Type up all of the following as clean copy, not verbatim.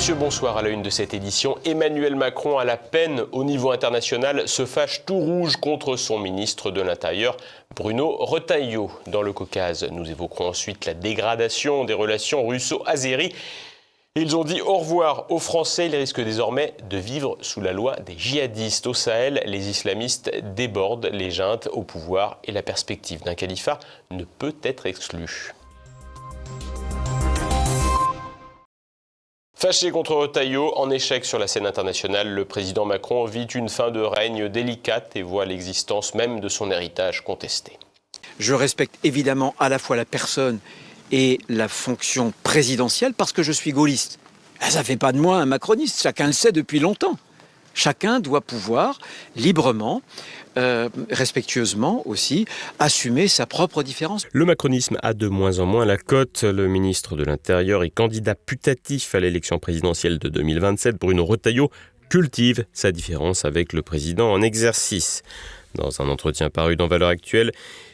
messieurs, bonsoir. À la une de cette édition, Emmanuel Macron, à la peine au niveau international, se fâche tout rouge contre son ministre de l'Intérieur, Bruno Retailleau. Dans le Caucase, nous évoquerons ensuite la dégradation des relations russo-azéries. Ils ont dit au revoir aux Français. Ils risquent désormais de vivre sous la loi des djihadistes. Au Sahel, les islamistes débordent les juntes au pouvoir et la perspective d'un califat ne peut être exclue. Fâché contre Retailleau, en échec sur la scène internationale, le président Macron vit une fin de règne délicate et voit l'existence même de son héritage contesté. Je respecte évidemment à la fois la personne et la fonction présidentielle parce que je suis gaulliste. Ça ne fait pas de moi un macroniste, chacun le sait depuis longtemps. Chacun doit pouvoir librement, respectueusement aussi, assumer sa propre différence. Le macronisme a de moins en moins la cote. Le ministre de l'Intérieur et candidat putatif à l'élection présidentielle de 2027, Bruno Retailleau, cultive sa différence avec le président en exercice. Dans un entretien paru dans Valeurs Actuelles,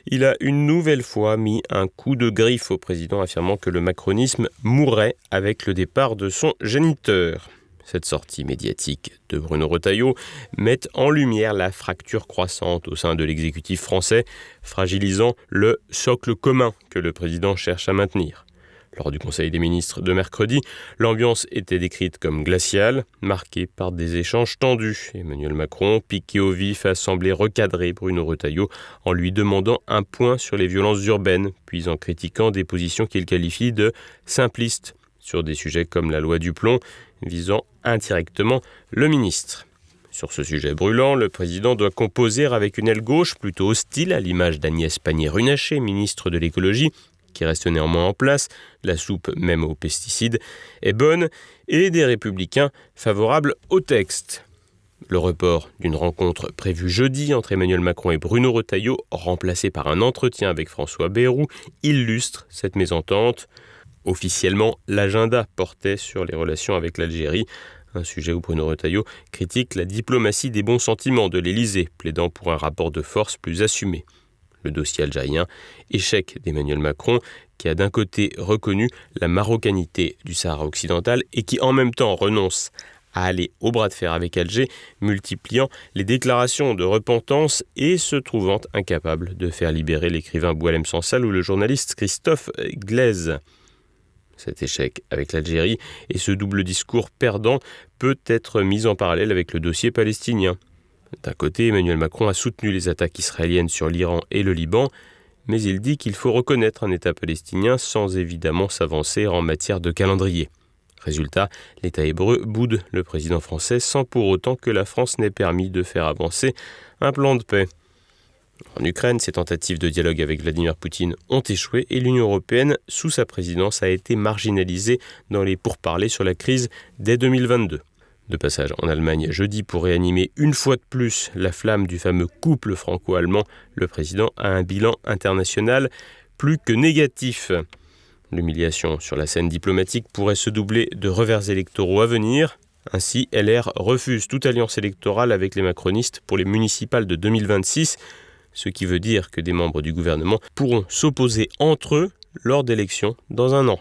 il a une nouvelle fois mis un coup de griffe au président, affirmant que le macronisme mourrait avec le départ de son géniteur. Cette sortie médiatique de Bruno Retailleau met en lumière la fracture croissante au sein de l'exécutif français, fragilisant le socle commun que le président cherche à maintenir. Lors du Conseil des ministres de mercredi, l'ambiance était décrite comme glaciale, marquée par des échanges tendus. Emmanuel Macron, piqué au vif, a semblé recadrer Bruno Retailleau en lui demandant un point sur les violences urbaines, puis en critiquant des positions qu'il qualifie de simplistes sur des sujets comme la loi du plomb, visant indirectement le ministre. Sur ce sujet brûlant, le président doit composer avec une aile gauche plutôt hostile, à l'image d'Agnès Pannier-Runacher, ministre de l'écologie, qui reste néanmoins en place, la soupe même aux pesticides est bonne, et des républicains favorables au texte. Le report d'une rencontre prévue jeudi entre Emmanuel Macron et Bruno Retailleau, remplacé par un entretien avec François Bayrou, illustre cette mésentente. Officiellement, l'agenda portait sur les relations avec l'Algérie, un sujet où Bruno Retailleau critique la diplomatie des bons sentiments de l'Élysée, plaidant pour un rapport de force plus assumé. Le dossier algérien, échec d'Emmanuel Macron, qui a d'un côté reconnu la marocanité du Sahara occidental et qui en même temps renonce à aller au bras de fer avec Alger, multipliant les déclarations de repentance et se trouvant incapable de faire libérer l'écrivain Boualem Sansal ou le journaliste Christophe Glaise. Cet échec avec l'Algérie et ce double discours perdant peut être mis en parallèle avec le dossier palestinien. D'un côté, Emmanuel Macron a soutenu les attaques israéliennes sur l'Iran et le Liban, mais il dit qu'il faut reconnaître un État palestinien sans évidemment s'avancer en matière de calendrier. Résultat, l'État hébreu boude le président français sans pour autant que la France n'ait permis de faire avancer un plan de paix. En Ukraine, ces tentatives de dialogue avec Vladimir Poutine ont échoué et l'Union européenne, sous sa présidence, a été marginalisée dans les pourparlers sur la crise dès 2022. De passage en Allemagne jeudi pour réanimer une fois de plus la flamme du fameux couple franco-allemand, le président a un bilan international plus que négatif. L'humiliation sur la scène diplomatique pourrait se doubler de revers électoraux à venir. Ainsi, LR refuse toute alliance électorale avec les macronistes pour les municipales de 2026, ce qui veut dire que des membres du gouvernement pourront s'opposer entre eux lors d'élections dans un an.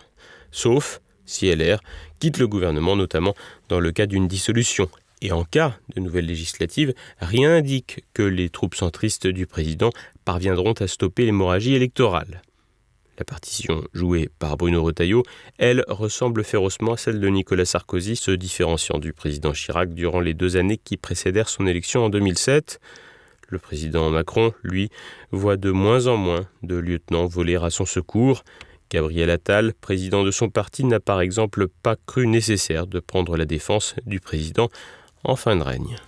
Sauf si LR quitte le gouvernement, notamment dans le cas d'une dissolution. Et en cas de nouvelles législatives, rien n'indique que les troupes centristes du président parviendront à stopper l'hémorragie électorale. La partition jouée par Bruno Retailleau, elle, ressemble férocement à celle de Nicolas Sarkozy, se différenciant du président Chirac durant les 2 années qui précédèrent son élection en 2007. Le président Macron, lui, voit de moins en moins de lieutenants voler à son secours. Gabriel Attal, président de son parti, n'a par exemple pas cru nécessaire de prendre la défense du président en fin de règne.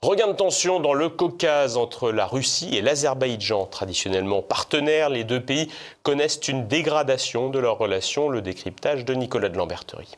Regain de tension dans le Caucase entre la Russie et l'Azerbaïdjan. Traditionnellement partenaires, les deux pays connaissent une dégradation de leurs relations. Le décryptage de Nicolas de Lamberterie.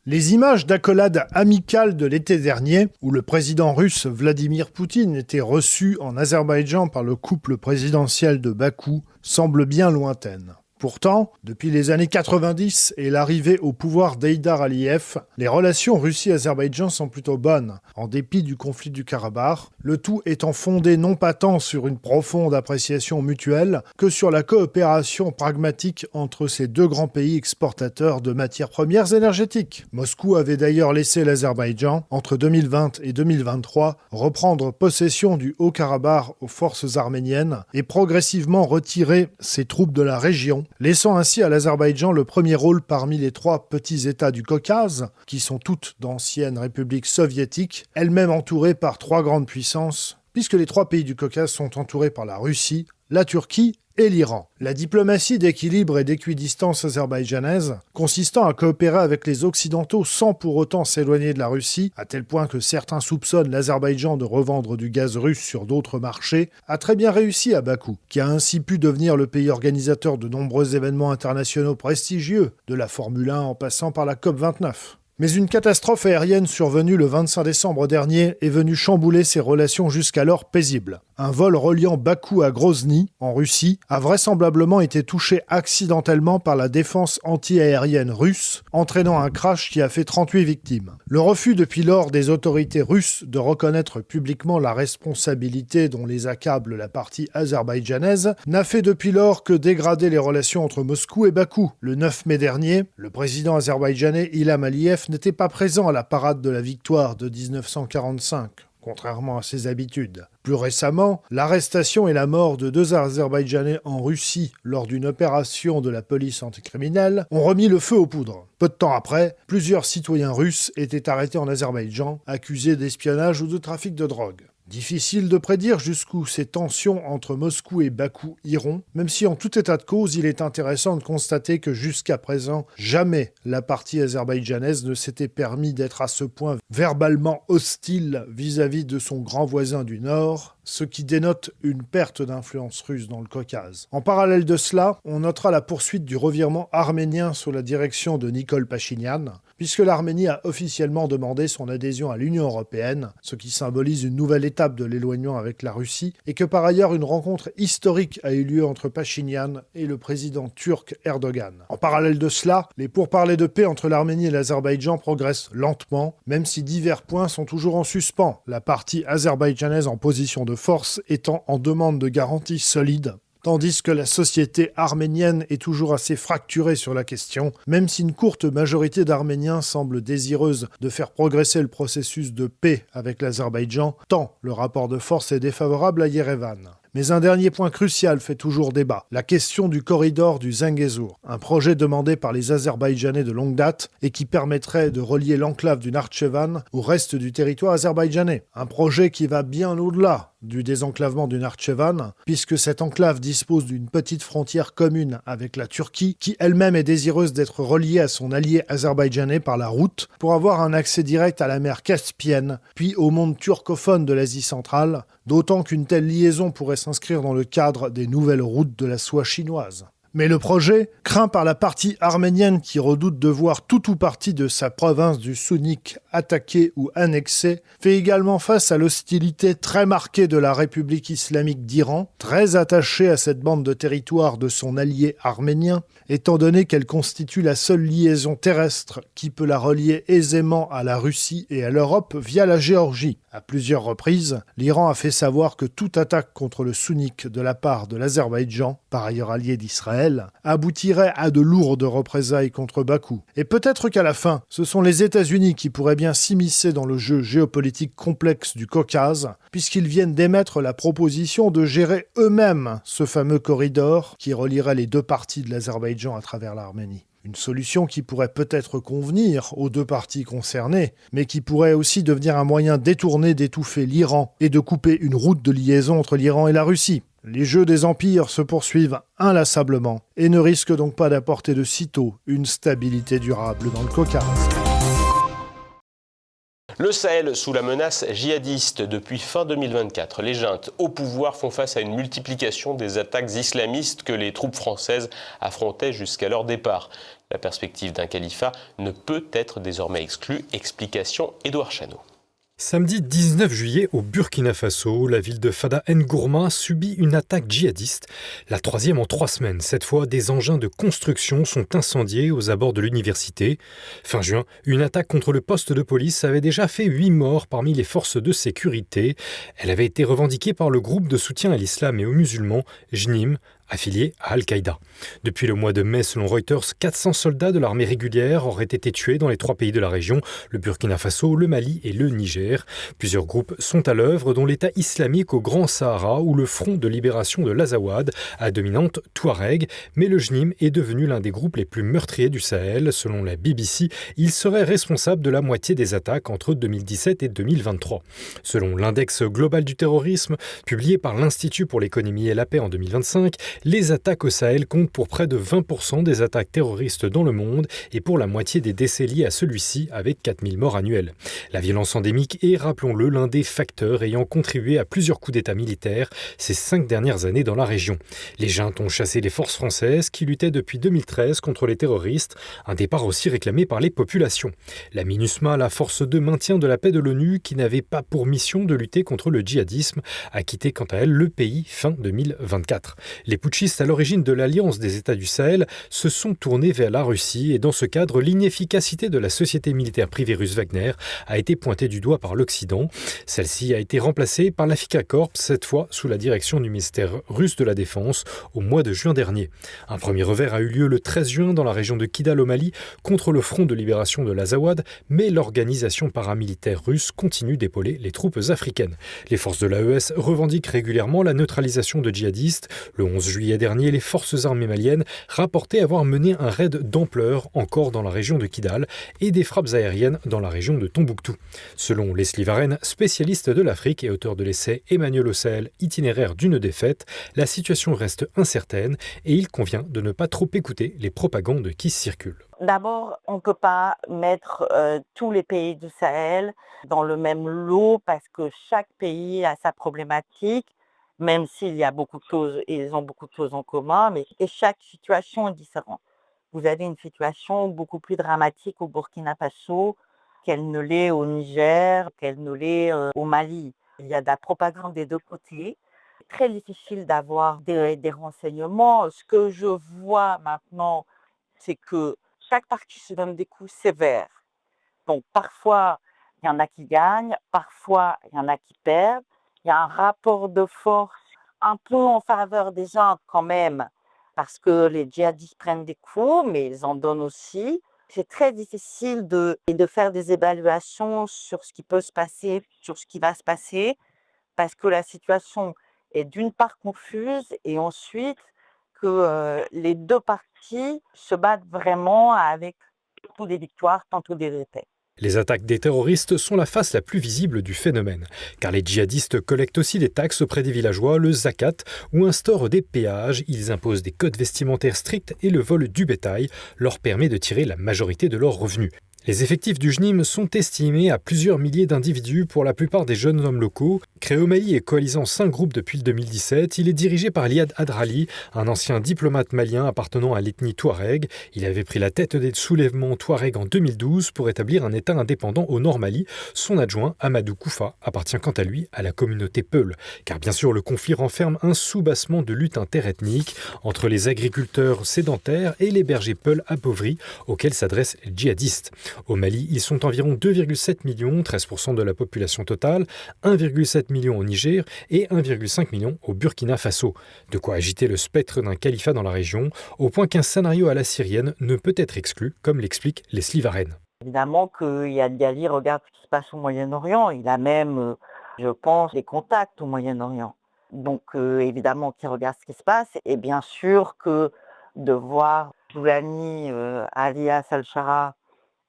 Les images d'accolades amicales de l'été dernier, où le président russe Vladimir Poutine était reçu en Azerbaïdjan par le couple présidentiel de Bakou, semblent bien lointaines. Pourtant, depuis les années 90 et l'arrivée au pouvoir d'Heydar Aliyev, les relations Russie-Azerbaïdjan sont plutôt bonnes, en dépit du conflit du Karabakh, le tout étant fondé non pas tant sur une profonde appréciation mutuelle que sur la coopération pragmatique entre ces deux grands pays exportateurs de matières premières énergétiques. Moscou avait d'ailleurs laissé l'Azerbaïdjan, entre 2020 et 2023, reprendre possession du Haut-Karabakh aux forces arméniennes et progressivement retirer ses troupes de la région, laissant ainsi à l'Azerbaïdjan le premier rôle parmi les trois petits États du Caucase, qui sont toutes d'anciennes républiques soviétiques, elles-mêmes entourées par trois grandes puissances, puisque les trois pays du Caucase sont entourés par la Russie, la Turquie et l'Iran. La diplomatie d'équilibre et d'équidistance azerbaïdjanaise, consistant à coopérer avec les Occidentaux sans pour autant s'éloigner de la Russie, à tel point que certains soupçonnent l'Azerbaïdjan de revendre du gaz russe sur d'autres marchés, a très bien réussi à Bakou, qui a ainsi pu devenir le pays organisateur de nombreux événements internationaux prestigieux, de la Formule 1 en passant par la COP29. Mais une catastrophe aérienne survenue le 25 décembre dernier est venue chambouler ces relations jusqu'alors paisibles. Un vol reliant Bakou à Grozny, en Russie, a vraisemblablement été touché accidentellement par la défense anti-aérienne russe, entraînant un crash qui a fait 38 victimes. Le refus depuis lors des autorités russes de reconnaître publiquement la responsabilité dont les accable la partie azerbaïdjanaise n'a fait depuis lors que dégrader les relations entre Moscou et Bakou. Le 9 mai dernier, le président azerbaïdjanais Ilham Aliyev n'était pas présent à la parade de la victoire de 1945. Contrairement à ses habitudes. Plus récemment, l'arrestation et la mort de deux Azerbaïdjanais en Russie lors d'une opération de la police anticriminelle ont remis le feu aux poudres. Peu de temps après, plusieurs citoyens russes étaient arrêtés en Azerbaïdjan, accusés d'espionnage ou de trafic de drogue. Difficile de prédire jusqu'où ces tensions entre Moscou et Bakou iront, même si en tout état de cause, il est intéressant de constater que jusqu'à présent, jamais la partie azerbaïdjanaise ne s'était permis d'être à ce point verbalement hostile vis-à-vis de son grand voisin du Nord, ce qui dénote une perte d'influence russe dans le Caucase. En parallèle de cela, on notera la poursuite du revirement arménien sous la direction de Nikol Pachinian, puisque l'Arménie a officiellement demandé son adhésion à l'Union européenne, ce qui symbolise une nouvelle étape de l'éloignement avec la Russie, et que par ailleurs une rencontre historique a eu lieu entre Pachinian et le président turc Erdogan. En parallèle de cela, les pourparlers de paix entre l'Arménie et l'Azerbaïdjan progressent lentement, même si divers points sont toujours en suspens, la partie azerbaïdjanaise en position de force étant en demande de garanties solides, tandis que la société arménienne est toujours assez fracturée sur la question, même si une courte majorité d'Arméniens semble désireuse de faire progresser le processus de paix avec l'Azerbaïdjan, tant le rapport de force est défavorable à Yerevan. Mais un dernier point crucial fait toujours débat, la question du corridor du Zengezur, un projet demandé par les Azerbaïdjanais de longue date et qui permettrait de relier l'enclave du Nakhitchevan au reste du territoire azerbaïdjanais. Un projet qui va bien au-delà du désenclavement du Nakhitchevan, puisque cette enclave dispose d'une petite frontière commune avec la Turquie, qui elle-même est désireuse d'être reliée à son allié azerbaïdjanais par la route, pour avoir un accès direct à la mer Caspienne, puis au monde turcophone de l'Asie centrale, d'autant qu'une telle liaison pourrait s'inscrire dans le cadre des nouvelles routes de la soie chinoise. Mais le projet, craint par la partie arménienne qui redoute de voir tout ou partie de sa province du Sounik attaquée ou annexée, fait également face à l'hostilité très marquée de la République islamique d'Iran, très attachée à cette bande de territoire de son allié arménien, étant donné qu'elle constitue la seule liaison terrestre qui peut la relier aisément à la Russie et à l'Europe via la Géorgie. À plusieurs reprises, l'Iran a fait savoir que toute attaque contre le Sounik de la part de l'Azerbaïdjan, par ailleurs allié d'Israël, aboutirait à de lourdes représailles contre Bakou. Et peut-être qu'à la fin, ce sont les États-Unis qui pourraient bien s'immiscer dans le jeu géopolitique complexe du Caucase, puisqu'ils viennent d'émettre la proposition de gérer eux-mêmes ce fameux corridor qui relierait les deux parties de l'Azerbaïdjan à travers l'Arménie. Une solution qui pourrait peut-être convenir aux deux parties concernées, mais qui pourrait aussi devenir un moyen détourné d'étouffer l'Iran et de couper une route de liaison entre l'Iran et la Russie. Les jeux des empires se poursuivent inlassablement et ne risquent donc pas d'apporter de sitôt une stabilité durable dans le Caucase. Le Sahel sous la menace djihadiste. Depuis fin 2024, les juntes au pouvoir font face à une multiplication des attaques islamistes que les troupes françaises affrontaient jusqu'à leur départ. La perspective d'un califat ne peut être désormais exclue. Explication Édouard Chano. Samedi 19 juillet, au Burkina Faso, la ville de Fada N'Gourma subit une attaque djihadiste, la troisième en 3 semaines. Cette fois, des engins de construction sont incendiés aux abords de l'université. Fin juin, une attaque contre le poste de police avait déjà fait 8 morts parmi les forces de sécurité. Elle avait été revendiquée par le groupe de soutien à l'islam et aux musulmans, JNIM, affilié à Al-Qaïda. Depuis le mois de mai, selon Reuters, 400 soldats de l'armée régulière auraient été tués dans les 3 pays de la région, le Burkina Faso, le Mali et le Niger. Plusieurs groupes sont à l'œuvre, dont l'État islamique au Grand Sahara ou le Front de libération de l'Azawad, à dominante Touareg. Mais le JNIM est devenu l'un des groupes les plus meurtriers du Sahel. Selon la BBC, il serait responsable de la moitié des attaques entre 2017 et 2023. Selon l'index global du terrorisme, publié par l'Institut pour l'économie et la paix en 2025, les attaques au Sahel comptent pour près de 20% des attaques terroristes dans le monde et pour la moitié des décès liés à celui-ci, avec 4000 morts annuels. La violence endémique est, rappelons-le, l'un des facteurs ayant contribué à plusieurs coups d'État militaires ces 5 dernières années dans la région. Les juntes ont chassé les forces françaises qui luttaient depuis 2013 contre les terroristes, un départ aussi réclamé par les populations. La MINUSMA, la force de maintien de la paix de l'ONU, qui n'avait pas pour mission de lutter contre le djihadisme, a quitté quant à elle le pays fin 2024. Les putschistes à l'origine de l'Alliance des États du Sahel se sont tournés vers la Russie et dans ce cadre, l'inefficacité de la société militaire privée russe Wagner a été pointée du doigt par l'Occident. Celle-ci a été remplacée par l'Afrika Corps, cette fois sous la direction du ministère russe de la Défense au mois de juin dernier. Un premier revers a eu lieu le 13 juin dans la région de Kidal au Mali contre le Front de libération de l'Azawad, mais l'organisation paramilitaire russe continue d'épauler les troupes africaines. Les forces de l'AES revendiquent régulièrement la neutralisation de djihadistes. Le 11 juillet dernier, les forces armées maliennes rapportaient avoir mené un raid d'ampleur encore dans la région de Kidal et des frappes aériennes dans la région de Tombouctou. Selon Leslie Varenne, spécialiste de l'Afrique et auteur de l'essai Emmanuel au Sahel, itinéraire d'une défaite, la situation reste incertaine et il convient de ne pas trop écouter les propagandes qui circulent. D'abord, on ne peut pas mettre tous les pays du Sahel dans le même lot parce que chaque pays a sa problématique, même s'il y a beaucoup de choses, et ils ont beaucoup de choses en commun, mais et chaque situation est différente. Vous avez une situation beaucoup plus dramatique au Burkina Faso qu'elle ne l'est au Niger, qu'elle ne l'est au Mali. Il y a de la propagande des deux côtés. C'est très difficile d'avoir des renseignements. Ce que je vois maintenant, c'est que chaque partie se donne des coups sévères. Donc parfois, il y en a qui gagnent, parfois, il y en a qui perdent. Il y a un rapport de force un peu en faveur des gens quand même, parce que les djihadistes prennent des coups, mais ils en donnent aussi. C'est très difficile de faire des évaluations sur ce qui peut se passer, sur ce qui va se passer, parce que la situation est d'une part confuse et ensuite que les deux parties se battent vraiment avec tantôt des victoires, tantôt des défaites. Les attaques des terroristes sont la face la plus visible du phénomène, car les djihadistes collectent aussi des taxes auprès des villageois, le zakat, ou instaurent des péages, ils imposent des codes vestimentaires stricts et le vol du bétail leur permet de tirer la majorité de leurs revenus. Les effectifs du JNIM sont estimés à plusieurs milliers d'individus, pour la plupart des jeunes hommes locaux. Créé au Mali et coalisant 5 groupes depuis le 2017, il est dirigé par Liad Hadrali, un ancien diplomate malien appartenant à l'ethnie Touareg. Il avait pris la tête des soulèvements Touareg en 2012 pour établir un État indépendant au Nord Mali. Son adjoint, Amadou Koufa, appartient quant à lui à la communauté Peul. Car bien sûr, le conflit renferme un soubassement de lutte interethnique entre les agriculteurs sédentaires et les bergers Peul appauvris auxquels s'adressent les djihadistes. Au Mali, ils sont environ 2,7 millions, 13% de la population totale, 1,7 million au Niger et 1,5 million au Burkina Faso. De quoi agiter le spectre d'un califat dans la région, au point qu'un scénario à la syrienne ne peut être exclu, comme l'explique Leslie Varenne. Évidemment que Yad Ghali regarde ce qui se passe au Moyen-Orient. Il a même, je pense, des contacts au Moyen-Orient. Donc évidemment qu'il regarde ce qui se passe. Et bien sûr que de voir Boulani, alias Al-Shara,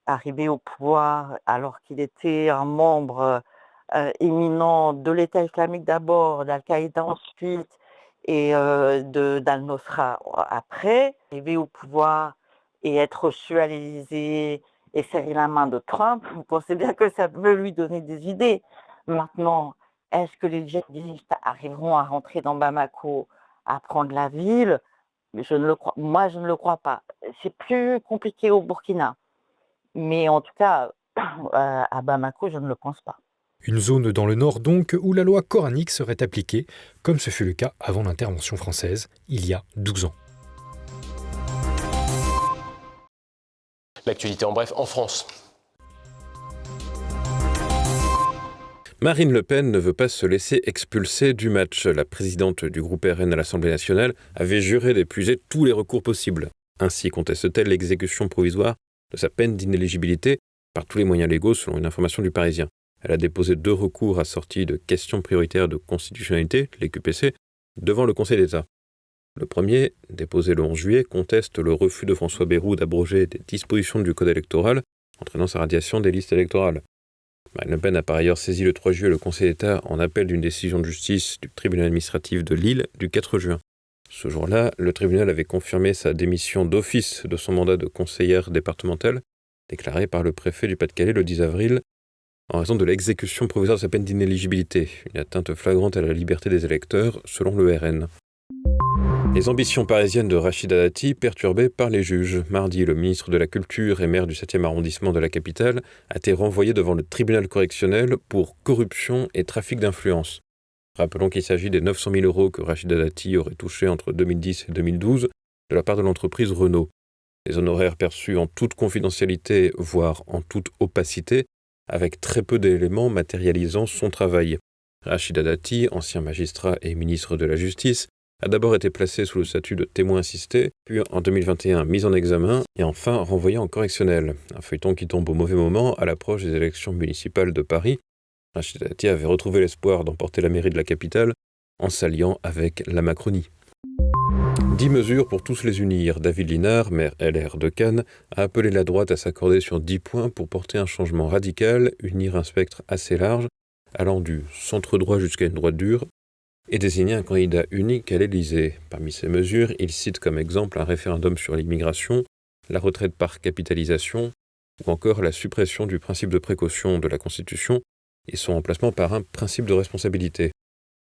arrivé au pouvoir alors qu'il était un membre éminent de l'État islamique d'abord, d'Al-Qaïda ensuite et d'Al-Nosra après, arriver au pouvoir et être reçu à l'Élysée et serrer la main de Trump, vous pensez bien que ça peut lui donner des idées. Maintenant, est-ce que les djihadistes arriveront à rentrer dans Bamako, à prendre la ville? Moi, je ne le crois pas. C'est plus compliqué au Burkina. Mais en tout cas, à Bamako, je ne le pense pas. Une zone dans le nord donc où la loi coranique serait appliquée, comme ce fut le cas avant l'intervention française, il y a 12 ans. L'actualité en bref en France. Marine Le Pen ne veut pas se laisser expulser du match. La présidente du groupe RN à l'Assemblée nationale avait juré d'épuiser tous les recours possibles. Ainsi conteste-t-elle l'exécution provisoire de sa peine d'inéligibilité par tous les moyens légaux, selon une information du Parisien. Elle a déposé 2 recours assortis de questions prioritaires de constitutionnalité, les QPC, devant le Conseil d'État. Le premier, déposé le 11 juillet, conteste le refus de François Bayrou d'abroger des dispositions du Code électoral, entraînant sa radiation des listes électorales. Marine Le Pen a par ailleurs saisi le 3 juillet le Conseil d'État en appel d'une décision de justice du tribunal administratif de Lille du 4 juin. Ce jour-là, le tribunal avait confirmé sa démission d'office de son mandat de conseillère départementale, déclarée par le préfet du Pas-de-Calais le 10 avril, en raison de l'exécution provisoire de sa peine d'inéligibilité, une atteinte flagrante à la liberté des électeurs, selon le RN. Les ambitions parisiennes de Rachida Dati perturbées par les juges. Mardi, le ministre de la Culture et maire du 7e arrondissement de la capitale a été renvoyé devant le tribunal correctionnel pour corruption et trafic d'influence. Rappelons qu'il s'agit des 900 000 € que Rachida Dati aurait touchés entre 2010 et 2012 de la part de l'entreprise Renault. Des honoraires perçus en toute confidentialité, voire en toute opacité, avec très peu d'éléments matérialisant son travail. Rachida Dati, ancien magistrat et ministre de la Justice, a d'abord été placé sous le statut de témoin assisté, puis en 2021 mis en examen et enfin renvoyé en correctionnel. Un feuilleton qui tombe au mauvais moment à l'approche des élections municipales de Paris. Rachida Dati avait retrouvé l'espoir d'emporter la mairie de la capitale en s'alliant avec la Macronie. 10 mesures pour tous les unir. David Linard, maire LR de Cannes, a appelé la droite à s'accorder sur 10 points pour porter un changement radical, unir un spectre assez large, allant du centre-droit jusqu'à une droite dure, et désigner un candidat unique à l'Élysée. Parmi ces mesures, il cite comme exemple un référendum sur l'immigration, la retraite par capitalisation, ou encore la suppression du principe de précaution de la Constitution et son remplacement par un principe de responsabilité.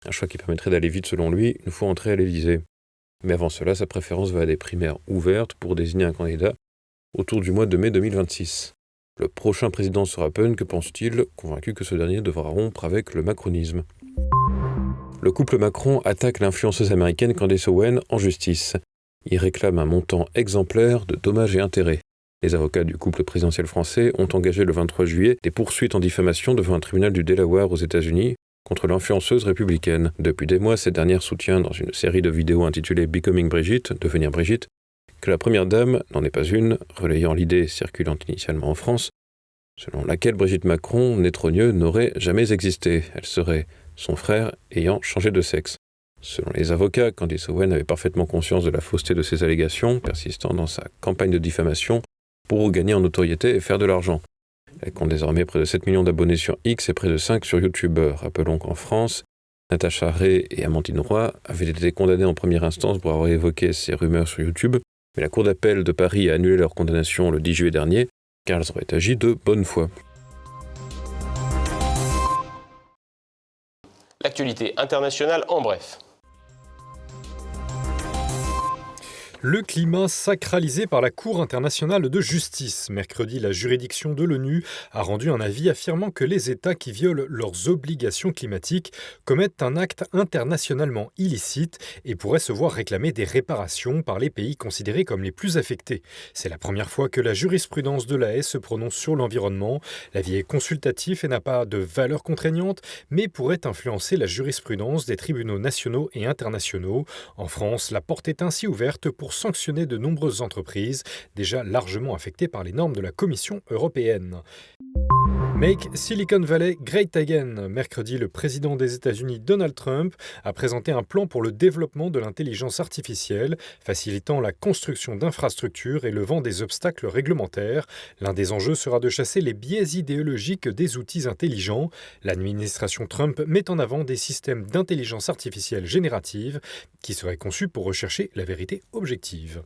Un choix qui permettrait d'aller vite selon lui une fois entré à l'Élysée. Mais avant cela, sa préférence va à des primaires ouvertes pour désigner un candidat autour du mois de mai 2026. Le prochain président sera Pun, que pense-t-il, convaincu que ce dernier devra rompre avec le macronisme. Le couple Macron attaque l'influenceuse américaine Candace Owen en justice. Il réclame un montant exemplaire de dommages et intérêts. Les avocats du couple présidentiel français ont engagé le 23 juillet des poursuites en diffamation devant un tribunal du Delaware aux États-Unis contre l'influenceuse républicaine. Depuis des mois, cette dernière soutient dans une série de vidéos intitulée Becoming Brigitte, devenir Brigitte, que la première dame n'en est pas une, relayant l'idée circulant initialement en France, selon laquelle Brigitte Macron, née trogneux, n'aurait jamais existé. Elle serait son frère ayant changé de sexe. Selon les avocats, Candace Owen avait parfaitement conscience de la fausseté de ces allégations, persistant dans sa campagne de diffamation pour gagner en notoriété et faire de l'argent. Elle compte désormais près de 7 millions d'abonnés sur X et près de 5 sur YouTube. Rappelons qu'en France, Natacha Ray et Amandine Roy avaient été condamnées en première instance pour avoir évoqué ces rumeurs sur YouTube, mais la Cour d'appel de Paris a annulé leur condamnation le 10 juillet dernier, car elles auraient agi de bonne foi. L'actualité internationale en bref. Le climat sacralisé par la Cour internationale de justice. Mercredi, la juridiction de l'ONU a rendu un avis affirmant que les États qui violent leurs obligations climatiques commettent un acte internationalement illicite et pourraient se voir réclamer des réparations par les pays considérés comme les plus affectés. C'est la première fois que la jurisprudence de l'AE se prononce sur l'environnement. L'avis est consultatif et n'a pas de valeur contraignante, mais pourrait influencer la jurisprudence des tribunaux nationaux et internationaux. En France, la porte est ainsi ouverte pour sanctionner de nombreuses entreprises déjà largement affectées par les normes de la Commission européenne. Make Silicon Valley Great Again. Mercredi, le président des États-Unis Donald Trump a présenté un plan pour le développement de l'intelligence artificielle, facilitant la construction d'infrastructures et levant des obstacles réglementaires. L'un des enjeux sera de chasser les biais idéologiques des outils intelligents. L'administration Trump met en avant des systèmes d'intelligence artificielle générative qui seraient conçus pour rechercher la vérité objective.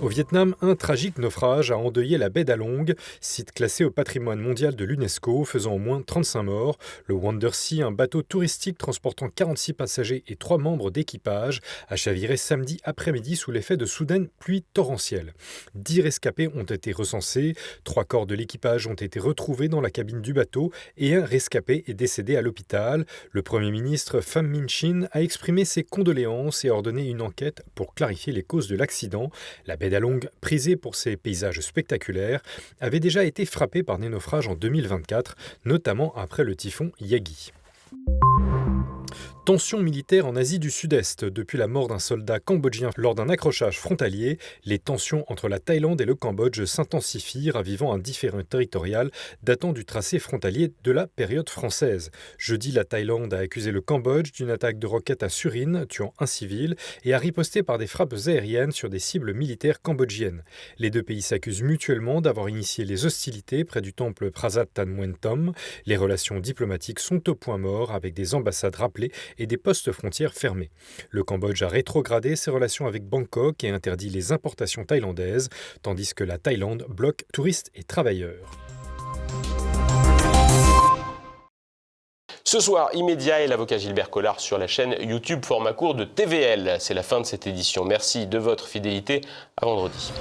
Au Vietnam, un tragique naufrage a endeuillé la baie d'Along, site classé au patrimoine mondial de l'UNESCO, faisant au moins 35 morts. Le Wonder Sea, un bateau touristique transportant 46 passagers et 3 membres d'équipage, a chaviré samedi après-midi sous l'effet de soudaines pluies torrentielles. 10 rescapés ont été recensés, 3 corps de l'équipage ont été retrouvés dans la cabine du bateau et un rescapé est décédé à l'hôpital. Le Premier ministre Pham Minh Chinh a exprimé ses condoléances et ordonné une enquête pour clarifier les causes de l'accident. La baie d'Along, prisée pour ses paysages spectaculaires, avait déjà été frappée par des naufrages en 2024, notamment après le typhon Yagi. Tensions militaires en Asie du Sud-Est. Depuis la mort d'un soldat cambodgien lors d'un accrochage frontalier, les tensions entre la Thaïlande et le Cambodge s'intensifient, ravivant un différend territorial datant du tracé frontalier de la période française. Jeudi, la Thaïlande a accusé le Cambodge d'une attaque de roquettes à Surin, tuant un civil, et a riposté par des frappes aériennes sur des cibles militaires cambodgiennes. Les deux pays s'accusent mutuellement d'avoir initié les hostilités près du temple Prasat Tan Mueang Thom. Les relations diplomatiques sont au point mort, avec des ambassades rappelées et des postes frontières fermés. Le Cambodge a rétrogradé ses relations avec Bangkok et interdit les importations thaïlandaises, tandis que la Thaïlande bloque touristes et travailleurs. Ce soir, Immédiat et l'avocat Gilbert Collard sur la chaîne YouTube format court de TVL. C'est la fin de cette édition. Merci de votre fidélité. À vendredi.